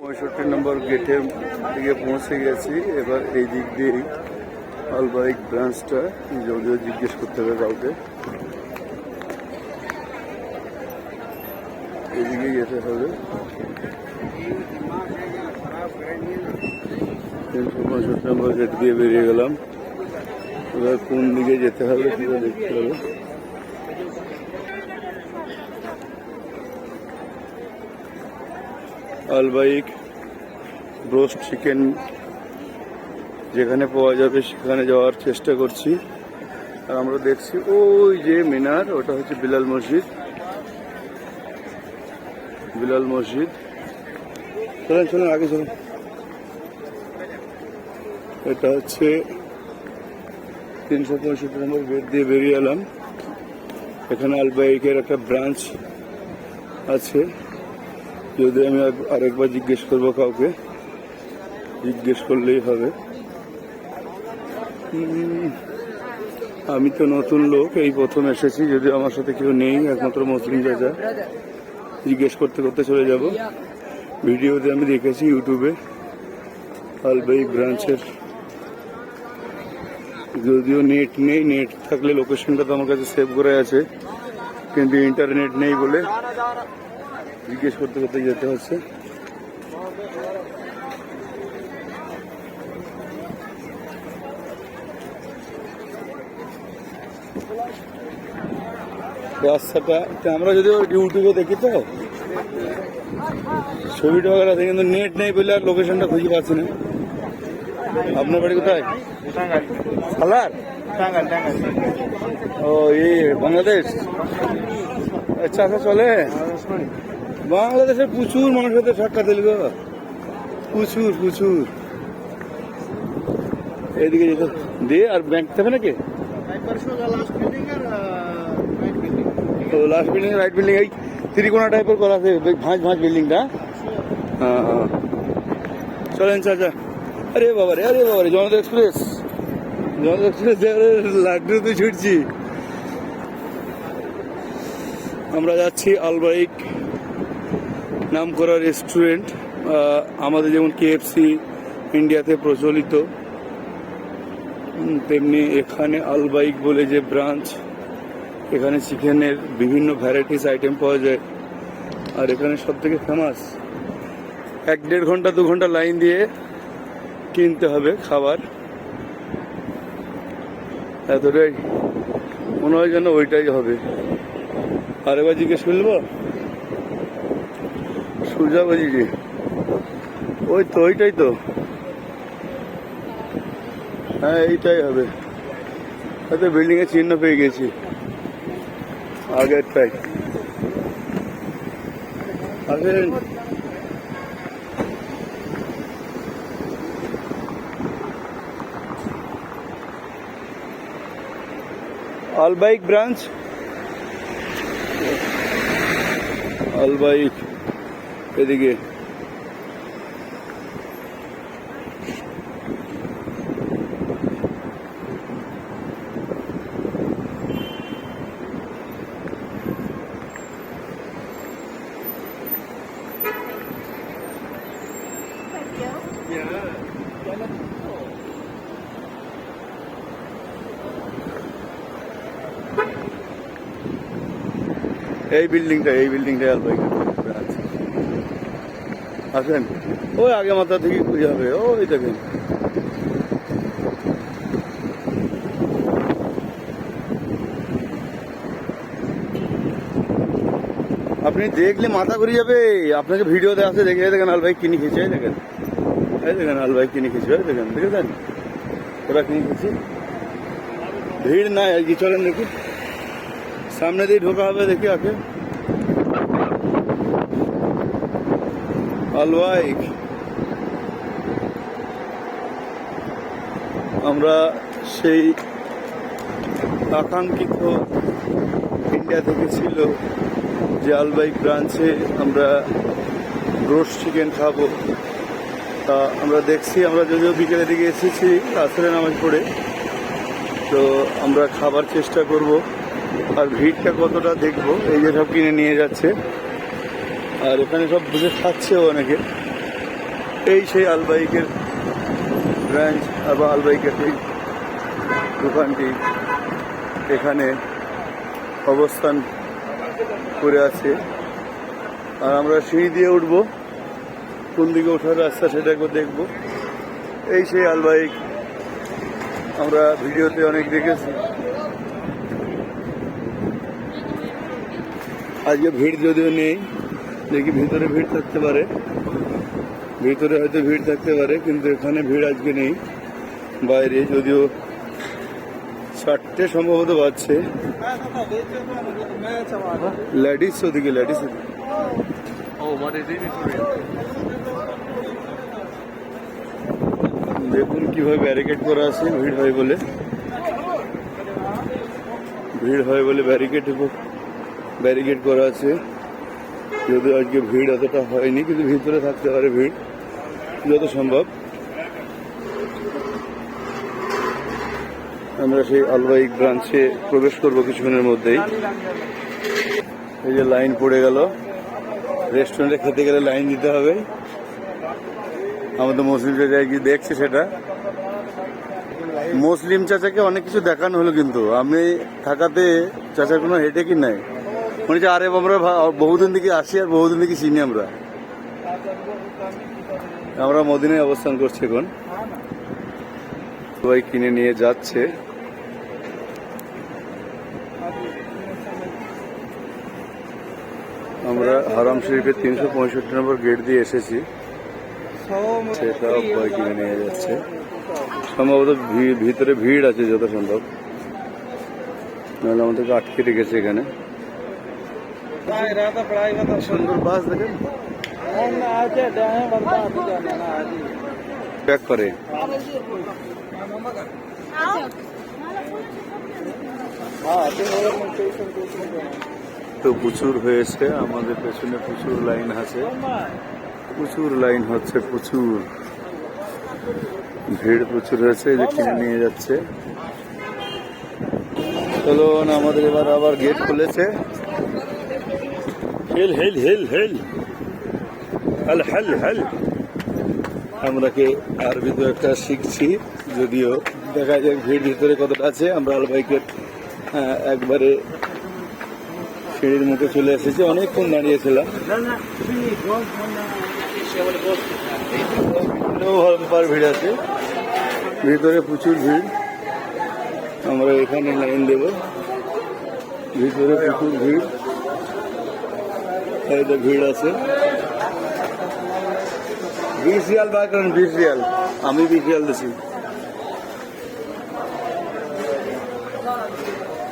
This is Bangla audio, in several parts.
65 নম্বর গেটের দিকে পৌঁছে গেছি। এবার এই দিক দিয়েই আলবাইক ব্রাঞ্চটা, যদিও জিজ্ঞেস করতে হবে কাউকে, এদিকে যেতে হবে। 365 নম্বর গেট দিয়ে বেরিয়ে গেলাম। এবার কোন দিকে যেতে হবে সেটা দেখতে হবে। আলবাইক রোস্ট চিকেন যেখানে পাওয়া যাবে সেখানে যাওয়ার চেষ্টা করছি। আর আমরা দেখছি ওই যে মিনার, ওটা হচ্ছে বিলাল মসজিদ। বিলাল মসজিদ, চলেন চলেন আগে চলেন। এটা হচ্ছে 365 নম্বর গেট দিয়ে বেরিয়ে এলাম। এখানে আলবাইকের একটা ব্রাঞ্চ আছে। যদি আমি আরেকবার জিজ্ঞেস করবো কাউকে, জিজ্ঞেস করলেই হবে। আমি তো নতুন লোক, এই প্রথম এসেছি, যদি আমার সাথে কেউ নেই, একমাত্র মুসলিম চাচা। জিজ্ঞেস করতে করতে চলে যাব। ভিডিওতে আমি দেখেছি ইউটিউবে আলবাইক ব্রাঞ্চের, যদিও নেট নেই, নেট থাকলে লোকেশনটা তো আমার কাছে সেভ করে আছে, কিন্তু ইন্টারনেট নেই বলে জিজ্ঞেস করতে করতে যেতে হচ্ছে। রাস্তাটা আমরা যদি ইউটিউবে দেখি তো ছবিটা আছে, কিন্তু নেট নেই বলে আর লোকেশনটা খুঁজে পাচ্ছি না। আপনার বাড়ি কোথায়? সালার? ও এই বাংলাদেশ। আচ্ছা আচ্ছা, চলে। বাংলাদেশে প্রচুর মানুষের সাথে সাক্ষাৎ দিল গো, প্রচুর প্রচুর। এদিকে যেতে দিয়ে আর ব্যাংক থাকে নাকি? তো লাস্ট বিল্ডিং, রাইট বিল্ডিং, এই ত্রিকোণা টাইপের করা আছে, ভাঁজ ভাঁজ বিল্ডিংটা। হ্যাঁ হ্যাঁ, চলেন চাচা। আরে বাবারে, আরে বাবারে, জনতা এক্সপ্রেস, জনতা এক্সপ্রেস লাড্ডু তো ছুটছি। আমরা যাচ্ছি আলবাইক নাম করা রেস্টুরেন্ট। আমাদের যেমন KFC ইন্ডিয়াতে প্রচলিত, তেমনি এখানে আলবাইক বলে যে ব্রাঞ্চ, এখানে চিকেনের বিভিন্ন ভ্যারাইটিস আইটেম পাওয়া যায়। আর এখানে সব থেকে ফেমাস, 1-1.5 ঘন্টা 2 ঘন্টা লাইন দিয়ে কিনতে হবে খাবার। এতটাই মনে হয় যেন ওইটাই হবে। আরেকবার জিজ্ঞেস করবো, সুজাবাজি জি, ওই তো ওইটাই তো, হ্যাঁ এইটাই হবে। হয়তো বিল্ডিং এর চিহ্ন পেয়ে গেছি আগেরটাই। আসেন। আলবাইক ব্রাঞ্চ, আলবাইক এদিকে। এই বিল্ডিংটাই আলবাইক ব্রাঞ্চ। আসেন, ওই আগে মাথা থেকে খুঁজে হবে, ওই দেখেন। আপনি দেখলে মাথা ঘুরে যাবে। আপনাকে ভিডিওতে আসে, দেখে দেখেন আলবাইক কিনে খেয়েছে, দেখেন, এই দেখেন আলবাইক কিনে খেয়েছে, দেখেন, দেখেছেন ওরা কিনে খেয়েছে। ভিড় নাই আর কি, চলেন দেখি, সামনে দিয়ে ঢোকা হবে, দেখি আগে আলবাইক। আমরা সেই আকাঙ্ক্ষিত ইন্ডিয়া থেকে ছিল যে আলবাইক ব্রাঞ্চে আমরা রোস্ট চিকেন খাবো। তা আমরা দেখছি, আমরা যদিও বিকেলের দিকে এসেছি আসরে নামাজ পড়ে, তো আমরা খাবার চেষ্টা করব। আর ভিড়টা কতটা দেখবো। এই যে সব কিনে নিয়ে যাচ্ছে, আর এখানে সব বসে খাচ্ছেও অনেকে। এই সেই আলবাইকের ব্রাঞ্চ বা আলবাইকের এই দোকানটি এখানে অবস্থান করে আছে। আর আমরা সিঁড়ি দিয়ে উঠব, কোন দিকে ওঠার রাস্তা সেটা একবার দেখব। এই সেই আলবাইক, আমরা ভিডিওতে অনেক দেখেছি। আজকে ভিড় যদিও নেই, দেখি ভিতরে ভিড় থাকতে পারে, ভিতরে হয়তো ভিড় থাকতে পারে, কিন্তু এখানে ভিড় আজকে নেই। বাইরে যদিও 4টে সম্ভবত বাজছে। লেডিস ওদিকে, লেডিস দেখুন কিভাবে ব্যারিকেড করা আছে, ভিড় হয় বলে, ভিড় হয় বলে ব্যারিকেড করা আছে। যদিও আজকে ভিড় অতটা হয়নি, কিন্তু ভিতরে থাকতে পারে ভিড় যত সম্ভব। আমরা সেই আলবাইক ব্রাঞ্চে প্রবেশ করবো কিছুক্ষণের মধ্যেই। এই যে লাইন পড়ে গেল, রেস্টুরেন্টে খেতে গেলে লাইন দিতে হবে। আমাদের মুসলিম চাচা কি দেখছে সেটা, মুসলিম চাচাকে অনেক কিছু দেখানো হলো, কিন্তু আমি থাকাতে চাচার কোনো হেডেকই নাই। মনে হচ্ছে আরে আমরা বহুদিন থেকে আসি আর বহুদিন থেকে চিনি। আমরা মদিনায় অবস্থান করছি এখন, সবাই কিনে নিয়ে যাচ্ছে। আমরা হারাম শরীফের 365 নম্বর গেট দিয়ে এসেছি, সেটা সবাই কিনে নিয়ে যাচ্ছে। সম্ভবত ভিতরে ভিড় আছে যত সম্ভব, নাহলে আমাদেরকে আটকে রেখেছে এখানে। সুন্দর বাস দেখেন, প্যাক করে। তো প্রচুর হয়েছে, আমাদের পেছনে প্রচুর লাইন আছে, প্রচুর লাইন হচ্ছে, প্রচুর ভিড় প্রচুর হয়েছে, যে কিনে নিয়ে যাচ্ছে। চলুন, আমাদের এবার আবার গেট খুলেছে। হেল হেল হেল হেল হেল হেল হেল। আমরা কি আরবি তো একটা শিখছি, যদিও দেখা যায় ভিড় ভিতরে কতটা আছে। আমরা আলবাইকের একবারে সিঁড়ির মুখে চলে এসেছি, অনেকক্ষণ দাঁড়িয়েছিলাম। ভিড় আছে ভিতরে, প্রচুর ভিড়। আমরা এখানে লাইন দেব, ভিতরে প্রচুর ভিড়, ভিড় আছে। 20 রিয়াল বার করেন, 20 রিয়াল। আমি 20 রিয়াল দিছি,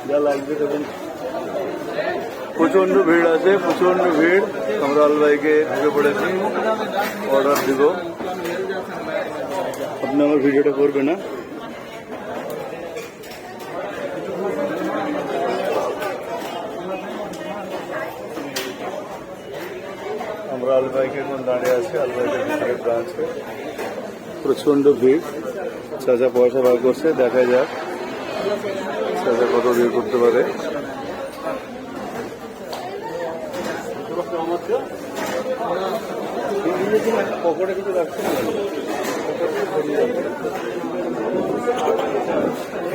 যা লাগবে তখন। প্রচন্ড ভিড় আছে, প্রচন্ড ভিড়। আমরা আলবাইকে ঢুকে পড়েছি, অর্ডার দিব। আপনি আমার ভিডিওটা করবে না? আমরা আলবাইকে এখন দাঁড়িয়ে আছি, আলবাইকের ব্রাঞ্চে। প্রচন্ড ভিড়। চাচা পয়সা বার করছে, দেখা যাক চাচা কত ভিড় করতে পারে। পকেটে কিছু রাখছে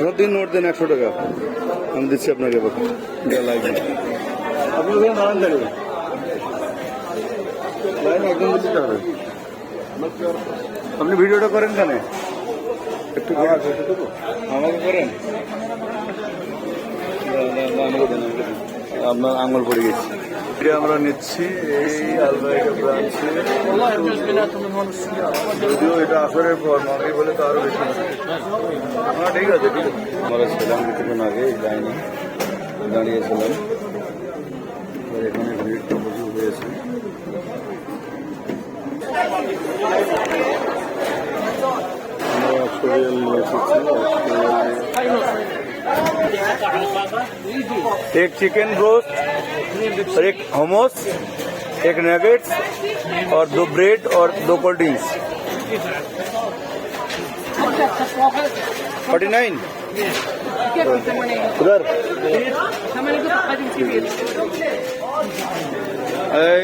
না, দিন নোট দেন 100 টাকা, আমি দিচ্ছি আপনাকে। যা লাগবে আপনি ওখানে দাঁড়ান, দাঁড়িয়ে লাইন একদম দিতে হবে। আপনি ভিডিওটা করেন কেন? একটু আমাকে করেন, আপনার আঙুল পড়ে গেছে। আমরা নিচ্ছি এই আলবাইকের ব্রাঞ্চে, যদিও এটা আসরের পর মাকে বলে তো আরো বেশি। ঠিক আছে, ঠিক আছে। আমরা ছিলাম কিছুক্ষণ আগে এই লাইনে দাঁড়িয়েছিলাম, এখানে ভিড়টা প্রচুর হয়েছে। আমরা 100 রিয়াল নিয়ে এসেছি। एक चिकन रोस्ट और एक hummus, एक नगेट्स और 2 ब्रेड और 2 कोल्ड ड्रिंक्स। 49 उधर।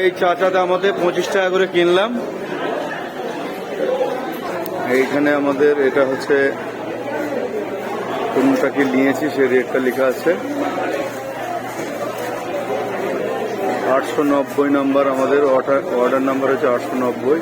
এই চাচাটা আমাদের 25 টাকা করে কিনলাম। এইখানে আমাদের এটা হচ্ছে কোনটা কি নিয়েছি সে রেটটা লেখা আছে। 890 নাম্বার আমাদের অর্ডার নাম্বার হচ্ছে 890।